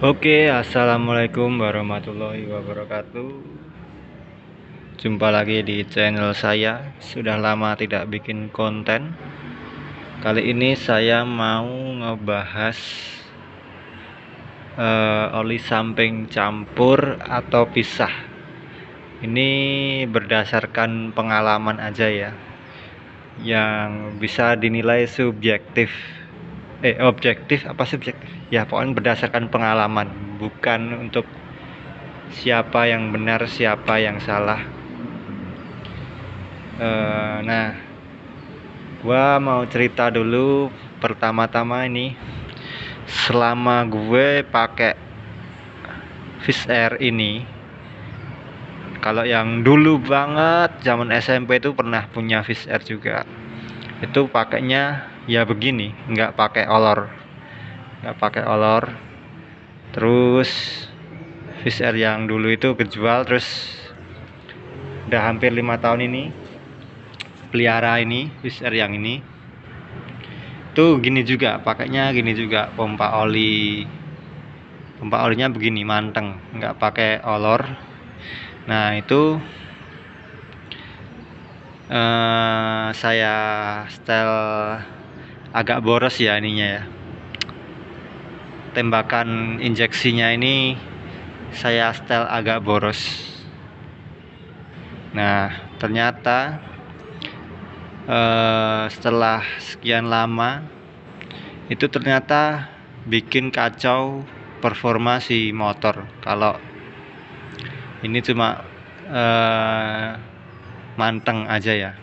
Oke, assalamualaikum warahmatullahi wabarakatuh. Jumpa lagi di channel saya. Sudah lama tidak bikin konten. Kali ini saya mau ngebahas oli samping campur atau pisah. Ini berdasarkan pengalaman aja ya, yang bisa dinilai subjektif. Objektif apa subjektif? Ya, pokoknya berdasarkan pengalaman, bukan untuk siapa yang benar siapa yang salah. Nah, gua mau cerita dulu. Pertama-tama ini, selama gue pakai Fish Air ini, kalau yang dulu banget zaman SMP itu pernah punya Fish Air juga. Itu pakainya ya begini, nggak pakai olor. Terus Fish Air yang dulu itu kejual, terus udah hampir 5 tahun ini pelihara ini Fish Air yang ini tuh gini juga, pakainya gini juga, pompa olinya begini manteng, nggak pakai olor. Nah itu saya style agak boros ya ininya ya, tembakan injeksinya ini saya style agak boros. Nah ternyata setelah sekian lama itu ternyata bikin kacau performa si motor. Kalau ini cuma manteng aja ya,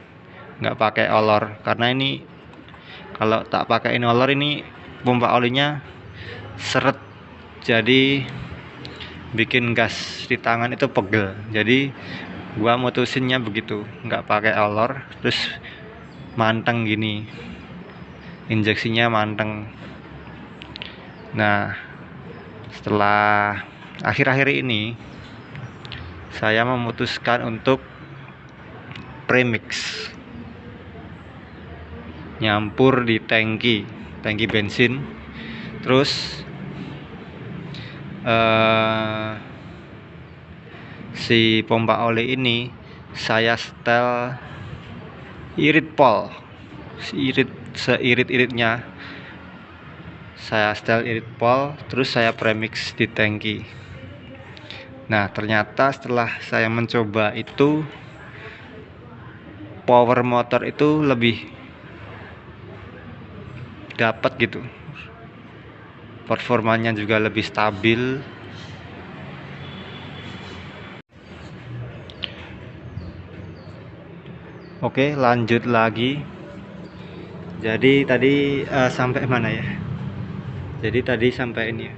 nggak pakai olor, karena ini kalau tak pakai olor ini pompa olinya seret, jadi bikin gas di tangan itu pegel. Jadi gua mutusinnya begitu, nggak pakai olor, terus manteng gini, injeksinya manteng. Nah setelah akhir-akhir ini saya memutuskan untuk premix, nyampur di tangki bensin. Terus si pompa oli ini saya setel irit pol, seirit-iritnya saya setel irit pol, terus saya premix di tangki. Nah ternyata setelah saya mencoba itu, power motor itu lebih dapat gitu, performanya juga lebih stabil. Oke, lanjut lagi. Jadi tadi sampai mana ya? Jadi tadi sampai ini ya.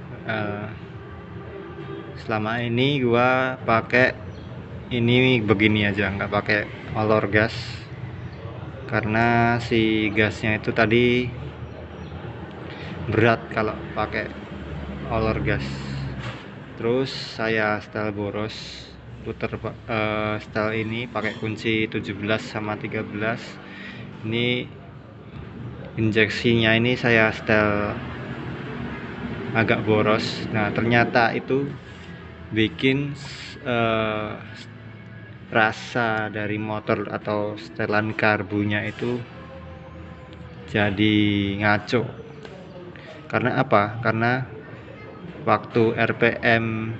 Selama ini gua pakai ini begini aja, nggak pakai olor gas, karena si gasnya itu tadi berat kalau pakai olor gas. Terus saya setel boros, puter setel ini pakai kunci 17 sama 13. Ini injeksinya ini saya setel agak boros. Nah ternyata itu bikin rasa dari motor atau setelan karbunya itu jadi ngaco. Karena apa? Karena waktu RPM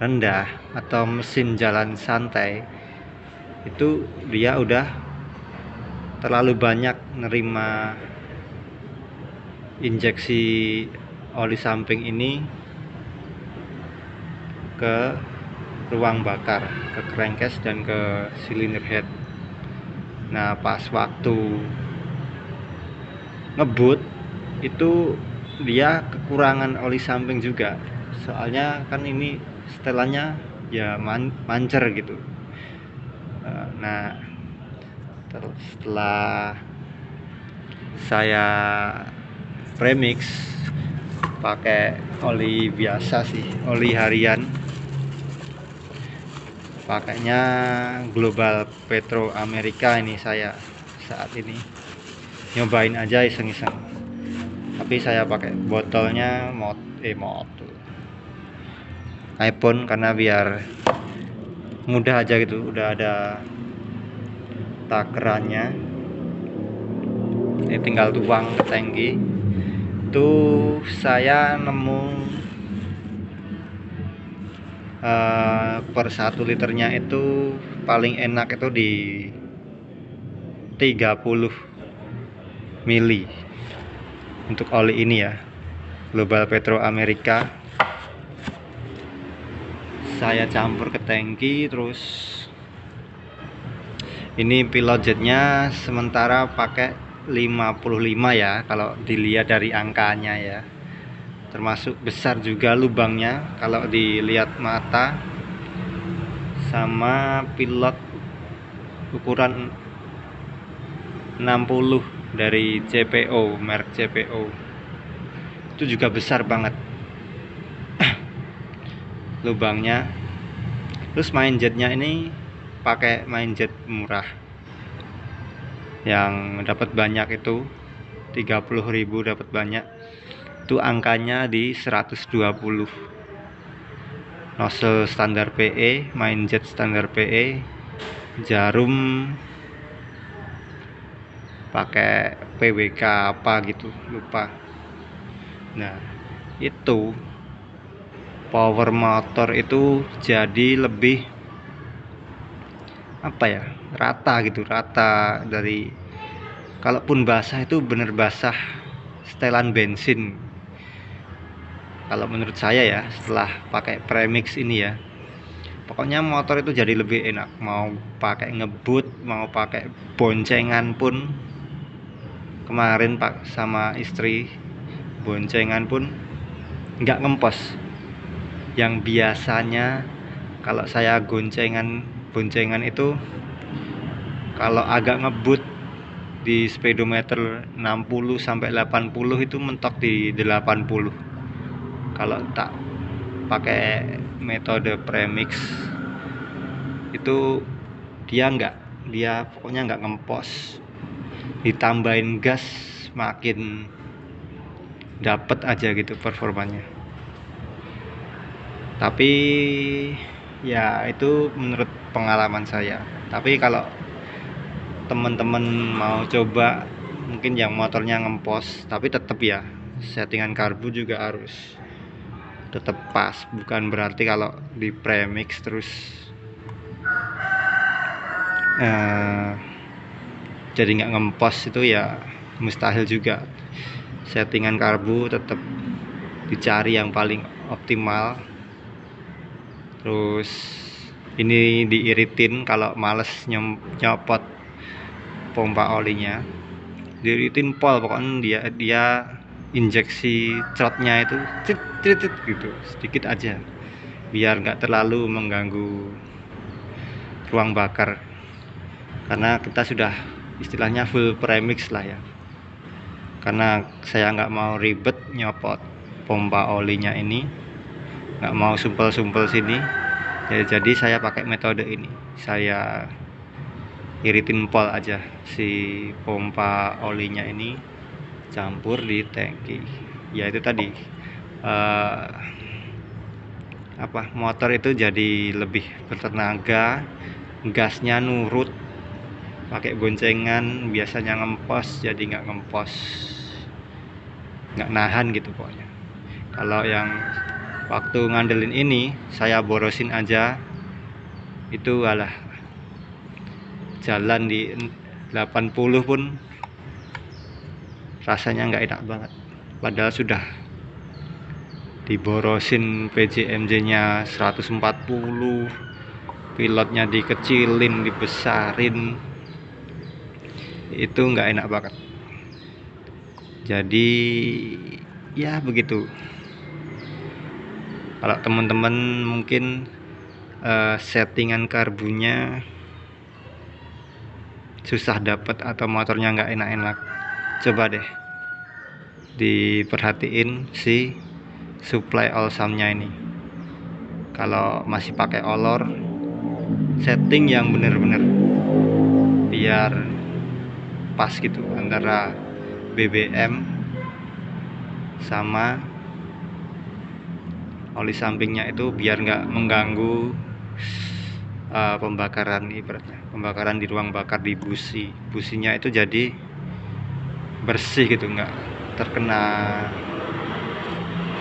rendah atau mesin jalan santai itu dia udah terlalu banyak nerima injeksi oli samping ini ke ruang bakar, ke crankcase dan ke cylinder head. Nah pas waktu ngebut itu dia kekurangan oli samping juga, soalnya kan ini setelannya ya mancer gitu. Nah setelah saya premix pakai oli biasa sih, oli harian, pakainya Global Petro Amerika. Ini saya saat ini nyobain aja iseng-iseng, tapi saya pakai botolnya iPhone karena biar mudah aja gitu, udah ada takerannya, ini tinggal tuang ke tangki. Itu saya nemu per 1 liternya itu paling enak itu di 30 mili untuk oli ini ya, Global Petro Amerika. Saya campur ke tangki, terus ini pilot jetnya sementara pakai 55 ya, kalau dilihat dari angkanya ya, termasuk besar juga lubangnya kalau dilihat mata. Sama pilot ukuran 60 dari CPO, merek CPO, itu juga besar banget lubangnya. Terus main jetnya ini pakai main jet murah yang dapat banyak, itu 30.000 dapat banyak. Itu angkanya di 120. Nozzle standar PE, main jet standar PE, jarum pakai PWK apa gitu, lupa. Nah, itu power motor itu jadi lebih apa ya, rata gitu, rata dari, kalaupun basah itu bener basah setelan bensin. Kalau menurut saya ya, setelah pakai premix ini ya, pokoknya motor itu jadi lebih enak. Mau pakai ngebut, mau pakai boncengan pun, kemarin pak sama istri boncengan pun nggak ngempos. Yang biasanya kalau saya boncengan itu kalau agak ngebut di speedometer 60 sampai 80 itu mentok di 80. Kalau tak pakai metode premix itu dia pokoknya nggak ngempos, ditambahin gas makin dapet aja gitu performanya. Tapi ya itu menurut pengalaman saya. Tapi kalau teman-teman mau coba, mungkin yang motornya ngempos, tapi tetap ya settingan karbu juga harus tetap pas. Bukan berarti kalau di premix terus jadi nggak ngempos, itu ya mustahil juga. Settingan karbu tetap dicari yang paling optimal. Terus ini diiritin kalau males nyopot pompa olinya, diiritin pol, pokoknya dia injeksi trotnya itu cit gitu sedikit aja, biar nggak terlalu mengganggu ruang bakar, karena kita sudah istilahnya full premix lah ya. Karena saya nggak mau ribet nyopot pompa olinya ini, nggak mau sumpel-sumpel sini, jadi saya pakai metode ini. Saya iritin pol aja si pompa olinya ini, campur di tangki. Ya itu tadi motor itu jadi lebih bertenaga, gasnya nurut. Pakai boncengan biasanya ngempos, jadi nggak ngempos, nggak nahan gitu pokoknya. Kalau yang waktu ngandelin ini saya borosin aja, itu jalan di 80 pun rasanya nggak enak banget, padahal sudah diborosin PJMJ nya 140, pilotnya dikecilin, dibesarin, itu nggak enak banget. Jadi ya begitu. Kalau teman-teman mungkin settingan karbunya susah dapat atau motornya nggak enak-enak, coba deh diperhatiin si supply olsamnya ini. Kalau masih pakai olor, setting yang bener-bener biar pas gitu antara BBM sama oli sampingnya itu biar nggak mengganggu pembakaran, ibaratnya pembakaran di ruang bakar di businya itu jadi bersih gitu, nggak terkena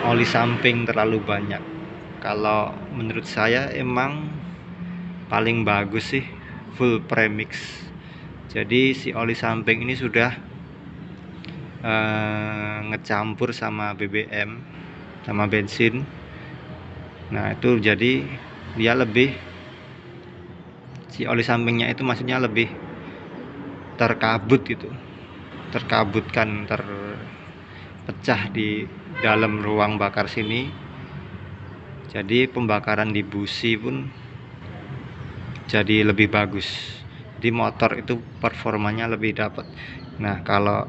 oli samping terlalu banyak. Kalau menurut saya emang paling bagus sih full premix. Jadi si oli samping ini sudah ngecampur sama BBM sama bensin. Nah itu jadi dia lebih, si oli sampingnya itu maksudnya lebih terkabut gitu, terkabutkan, terpecah di dalam ruang bakar sini. Jadi pembakaran di busi pun jadi lebih bagus. Jadi motor itu performanya lebih dapat. Nah kalau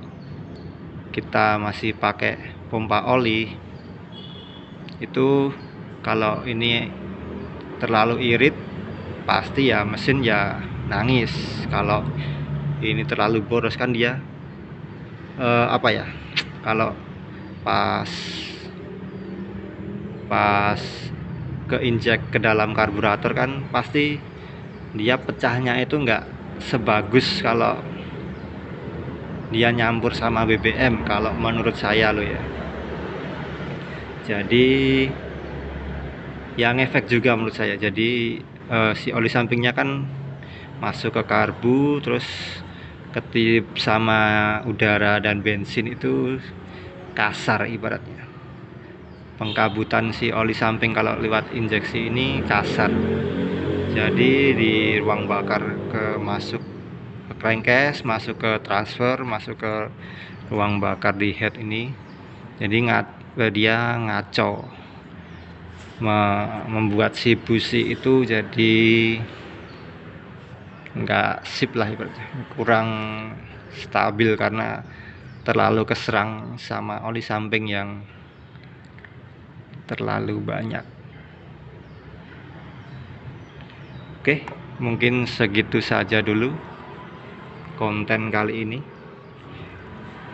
kita masih pakai pompa oli itu, kalau ini terlalu irit pasti ya mesin ya nangis. Kalau ini terlalu boros kan dia apa ya, kalau pas keinjek ke dalam karburator kan pasti dia pecahnya itu nggak sebagus kalau dia nyampur sama BBM, kalau menurut saya loh ya. Jadi yang efek juga menurut saya. Jadi si oli sampingnya kan masuk ke karbu, terus ketip sama udara dan bensin itu kasar ibaratnya. Pengkabutan si oli samping kalau lewat injeksi ini kasar. Jadi di ruang bakar masuk ke crankcase, masuk ke transfer, masuk ke ruang bakar di head ini. Jadi dia ngaco, membuat si busi itu jadi nggak sip lah ibaratnya, kurang stabil karena terlalu keserang sama oli samping yang terlalu banyak. Oke, mungkin segitu saja dulu konten kali ini.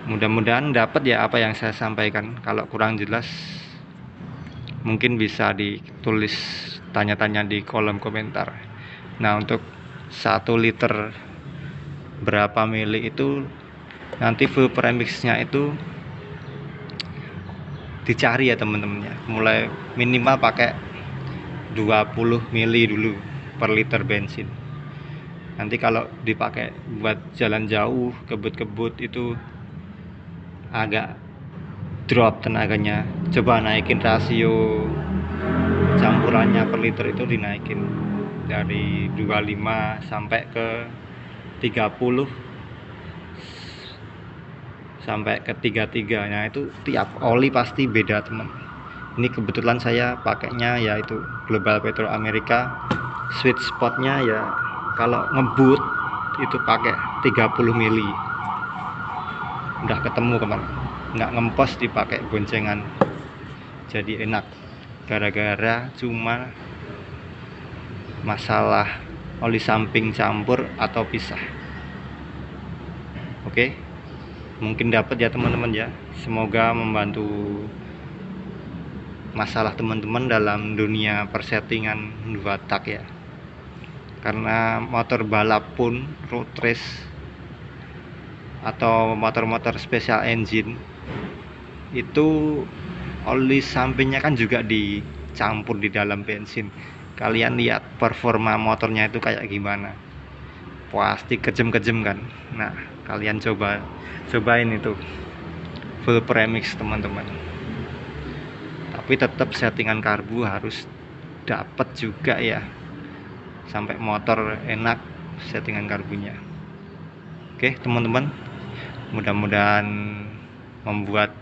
Mudah-mudahan dapat ya apa yang saya sampaikan. Kalau kurang jelas mungkin bisa ditulis tanya-tanya di kolom komentar. Nah untuk 1 liter berapa mili itu nanti full premixnya itu dicari ya teman-teman ya. Mulai minimal pakai 20 mili dulu per liter bensin. Nanti kalau dipakai buat jalan jauh, kebut-kebut itu agak drop tenaganya. Coba naikin rasio campurannya per liter itu, dinaikin dari 25 sampai ke 30 sampai ke 33. Nah itu tiap oli pasti beda teman. Ini kebetulan saya pakainya yaitu Global Petrol Amerika. Sweet spotnya ya kalau ngebut itu pakai 30 mili udah ketemu kemana, nggak ngempos dipakai boncengan, jadi enak. Gara-gara cuma masalah oli samping campur atau pisah. Oke, mungkin dapat ya teman-teman ya. Semoga membantu masalah teman-teman dalam dunia persettingan 2 tak ya. Karena motor balap pun, road race atau motor-motor special engine itu oli sampingnya kan juga dicampur di dalam bensin. Kalian lihat performa motornya itu kayak gimana, pasti kejem-kejem kan. Nah kalian cobain itu full premix teman-teman. Tapi tetap settingan karbu harus dapat juga ya, sampai motor enak settingan karbunya. Oke teman-teman, mudah-mudahan membuat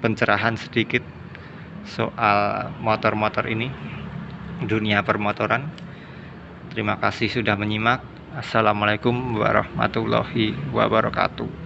pencerahan sedikit soal motor-motor ini, dunia permotoran. Terima kasih sudah menyimak. Assalamualaikum warahmatullahi wabarakatuh.